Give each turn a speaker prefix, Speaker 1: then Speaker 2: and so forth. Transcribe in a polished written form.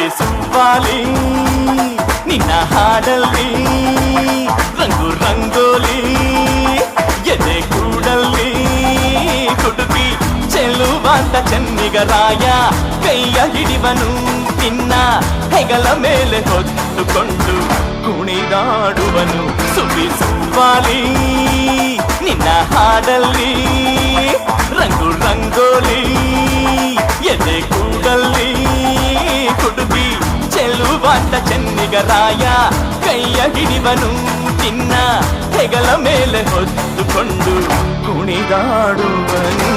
Speaker 1: ಸುವ್ವಾಲಿ ನಿನ್ನ ಹಾಡಲ್ಲಿ ರಂಗು ರಂಗೋಲಿ ಎದೆ ಕೂಡಲ್ಲಿ ಕುಡುಕಿ ಚೆಲುವಾಂತ ಚೆನ್ನಿಗರಾಯ ಕೈಯ ಹಿಡಿವನು ನಿನ್ನ ಹೆಗಲ ಮೇಲೆ ಹೊತ್ತುಕೊಂಡು ಕುಣಿದಾಡುವನು ಸುವ್ವಾಲಿ ನಿನ್ನ ಹಾಡಲ್ಲಿ ರಂಗು ರಂಗೋಲಿ ಎದೆ ಕೂಡಲ್ಲಿ ಕುಡುಕಿ ಚೆಲುವಾಂತ ಚೆನ್ನಿಗರಾಯ ಕೈಯ ಹಿಡಿವನು ನಿನ್ನ ಹೆಗಲ ಮೇಲೆ ಹೊತ್ತುಕೊಂಡು ಕುಣಿದಾಡುವನು